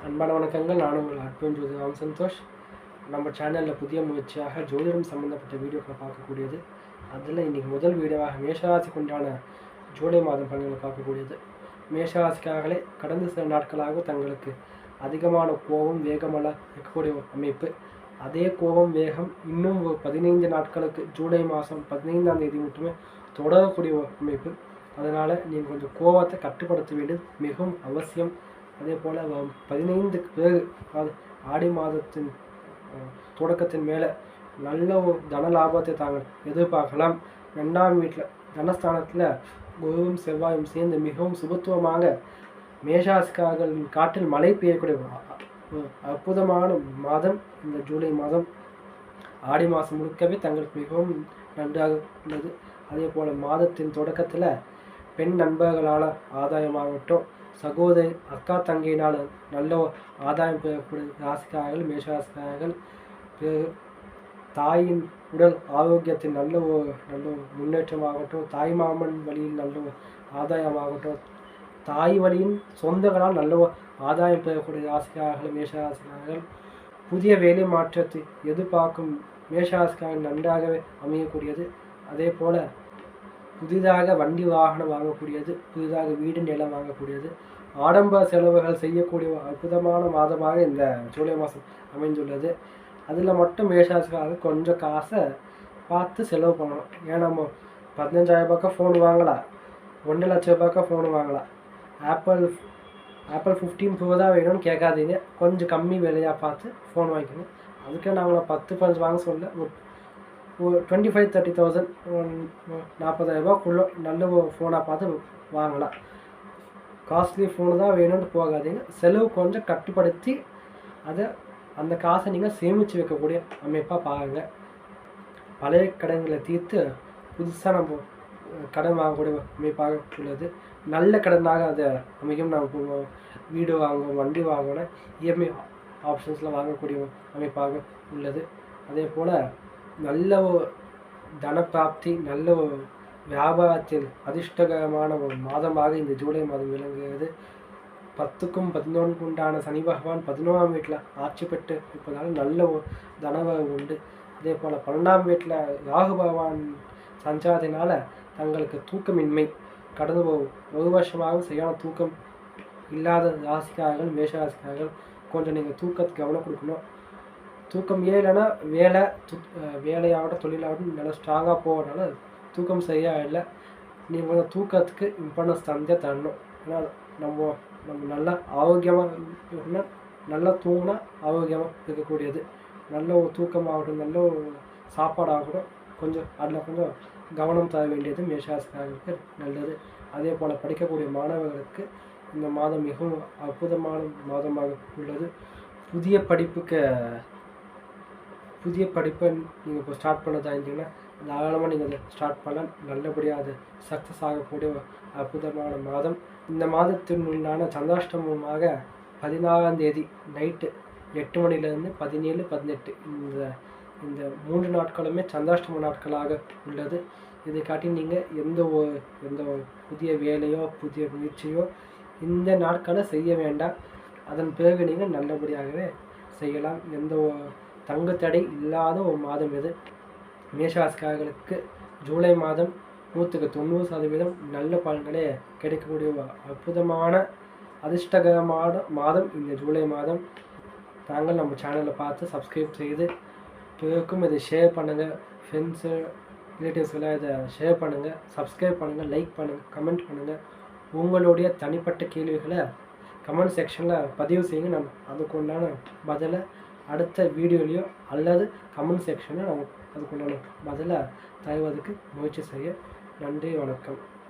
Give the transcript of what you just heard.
அன்பான வணக்கங்கள். நான் உங்கள் அற்புதம் ஜோதிடம் சந்தோஷ். நம்ம சேனலில் புதிய முயற்சியாக ஜோதிடம் சம்மந்தப்பட்ட வீடியோக்களை பார்க்கக்கூடியது. அதில் இன்றைக்கி முதல் வீடியோவாக மேஷராசிக்கு உண்டான ஜூலை மாதம் பலன்களை பார்க்கக்கூடியது. மேஷராசிக்காகவே கடந்த சில நாட்களாக தங்களுக்கு அதிகமான கோபம் வேகமெல்லாம் இருக்கக்கூடிய ஒரு அமைப்பு. அதே கோபம் வேகம் இன்னும் ஒரு 15 நாட்களுக்கு ஜூலை மாதம் 15ஆம் தேதி மட்டுமே தொடரக்கூடிய ஒரு அமைப்பு. அதனால் நீங்கள் கொஞ்சம் கோபத்தை கட்டுப்படுத்த வேண்டியது மிகவும் அவசியம். அதே போல் 15க்கு பிறகு ஆடி மாதத்தின் தொடக்கத்தின் மேலே நல்ல ஒரு தன லாபத்தை தாங்கள் எதிர்பார்க்கலாம். 2ஆம் வீட்டில் தனஸ்தானத்தில் குருவும் செவ்வாயும் சேர்ந்து மிகவும் சுபத்துவமாக மேஷராசிக்காரர்களின் காற்றில் மழை பெய்யக்கூடிய அற்புதமான மாதம் இந்த ஜூலை மாதம். ஆடி மாதம் முழுக்கவே தங்களுக்கு மிகவும் நன்றாக உள்ளது. அதே போல் மாதத்தின் தொடக்கத்தில் பெண் நண்பர்களால் ஆதாயமாகட்டும், சகோதரி அக்கா தங்கையினால் நல்ல ஆதாயம் பெறக்கூடிய ராசிக்காரர்கள் மேஷராசிக்காரர்கள். தாயின் உடல் ஆரோக்கியத்தின் நல்ல முன்னேற்றமாகட்டும், தாய் மாமன் வழியில் நல்ல ஆதாயமாகட்டும், தாய் வழியின் சொந்தங்களால் நல்ல ஆதாயம் பெறக்கூடிய ராசிக்காரர்கள் மேஷராசிக்காரர்கள். புதிய வேலை மாற்றத்தை எதிர்பார்க்கும் மேஷராசிக்காரர்கள் நன்றாகவே அமையக்கூடியது. அதே போல் புதிதாக வண்டி வாகனம் வாங்கக்கூடியது, புதிதாக வீடு நிலம் வாங்கக்கூடியது, ஆடம்பர செலவுகள் செய்யக்கூடிய அற்புதமான மாதமாக இந்த ஜூலை மாதம் அமைந்துள்ளது. அதில் மட்டும் மேஷராசிக்காரர்கள் கொஞ்சம் காசை பார்த்து செலவு பண்ணணும். ஏன்னா நம்ம 15,000 ரூபாய்க்கு ஃபோன் வாங்கலாம், 1 லட்ச ரூபாய்க்கு ஃபோன் வாங்கலாம். ஆப்பிள் 15 ப்ரோ தான் வேணும்னு கேட்காதீங்க. கொஞ்சம் கம்மி விலையாக பார்த்து ஃபோன் வாங்கிக்கணும். அதுக்கு நாங்கள் 10 பர்ஸ் வாங்க சொல்ல ஒரு 25,000-30,000 40,000 ரூபாய்க்குள்ளே நல்ல ஃபோனாக பார்த்து வாங்கலாம். காஸ்ட்லி ஃபோனு தான் வேணும்னு போகாதீங்க. செலவு கொஞ்சம் கட்டுப்படுத்தி அந்த காசை நீங்கள் சேமித்து வைக்கக்கூடிய அமைப்பாக பாருங்கள். பழைய கடன்களை தீர்த்து புதுசாக நம்ம கடன் வாங்கக்கூடிய அமைப்பாக உள்ளது. நல்ல கடனாக அதை அமைக்கும். நம்ம வீடு வாங்கணும், வண்டி வாங்கணும், இஎம்ஐ ஆப்ஷன்ஸில் வாங்கக்கூடிய அமைப்பாக உள்ளது. அதே போல் நல்ல தனப்பிராப்தி, நல்ல வியாபாரத்தில் அதிர்ஷ்டகரமான ஒரு மாதமாக இந்த ஜூலை மாதம் விளங்குகிறது. 10க்கும் 11க்கும் உண்டான சனி பகவான் 11ஆம் வீட்டில் ஆட்சி பெற்று இருப்பதால் நல்ல ஒரு தனவரவு உண்டு. அதே போல் 12ஆம் வீட்டில் ராகு பகவான் சஞ்சாரத்தினால தங்களுக்கு தூக்கமின்மை, கடந்த ஒரு வருஷமாக சரியான தூக்கம் இல்லாத ராசிக்காரர்கள் மேஷராசிக்காரர்கள் கொஞ்சம் நீங்கள் தூக்கத்துக்கு கவனம் கொடுக்கணும். தூக்கம் ஏறலைன்னா வேலையாகட்டும் தொழிலாகட்டும் நல்லா ஸ்ட்ராங்காக போகிறதுனால தூக்கம் சரியாக இல்லை. நீங்கள் தூக்கத்துக்கு இம்பார்ட்டன்ஸ் தந்தே தரணும். ஏன்னா நம்ம நல்லா ஆரோக்கியமாக இருக்கணும். நல்லா தூங்கினா ஆரோக்கியமாக இருக்கக்கூடியது. நல்ல ஒரு தூக்கமாகட்டும், நல்ல ஒரு சாப்பாடாகட்டும் கொஞ்சம் அதில் கொஞ்சம் கவனம் தர வேண்டியது மேஷராசிக்காரர்களுக்கு நல்லது. அதே போல் படிக்கக்கூடிய மாணவர்களுக்கு இந்த மாதம் மிகவும் அற்புதமான மாதமாக உள்ளது. புதிய படிப்பை நீங்கள் இப்போ ஸ்டார்ட் பண்ணதா இருந்தீங்கன்னா தாராளமாக நீங்கள் அதை ஸ்டார்ட் பண்ணலாம். நல்லபடியாக அது சக்ஸஸ் ஆகக்கூடிய அற்புதமான மாதம். இந்த மாதத்தின் உண்டான சந்திராஷ்டமமாக 16ஆம் தேதி நைட்டு 8 மணிலேருந்து 17, 18 இந்த 3 நாட்களுமே சந்திராஷ்டம நாட்களாக உள்ளது. இதை காட்டி நீங்கள் எந்த ஒரு புதிய வேலையோ புதிய முயற்சியோ இந்த நாட்களை செய்ய வேண்டாம். அதன் பிறகு நீங்கள் நல்லபடியாகவே செய்யலாம். எந்த தங்கு தடை இல்லாத ஒரு மாதம் இது. மேஷராசிக்காரர்களுக்கு ஜூலை மாதம் 100க்கு 90% நல்ல பலன்களே கிடைக்கக்கூடிய அற்புதமான அதிர்ஷ்டகரமான மாதம் இந்த ஜூலை மாதம். தாங்கள் நம்ம சேனலை பார்த்து சப்ஸ்கிரைப் செய்து பிறருக்கும் இதை ஷேர் பண்ணுங்கள். ஃப்ரெண்ட்ஸு ரிலேட்டிவ்ஸ்கெல்லாம் இதை ஷேர் பண்ணுங்கள், சப்ஸ்கிரைப் பண்ணுங்கள், லைக் பண்ணுங்கள், கமெண்ட் பண்ணுங்கள். உங்களுடைய தனிப்பட்ட கேள்விகளை கமெண்ட் செக்ஷனில் பதிவு செய்யுங்க. நம்ம அதுக்குண்டான பதிலை அடுத்த வீடியோலையோ அல்லது கமெண்ட் செக்ஷனில் நம்ம அதுக்குண்டான பதிலை தருவதற்கு முயற்சி செய்ய. நன்றி, வணக்கம்.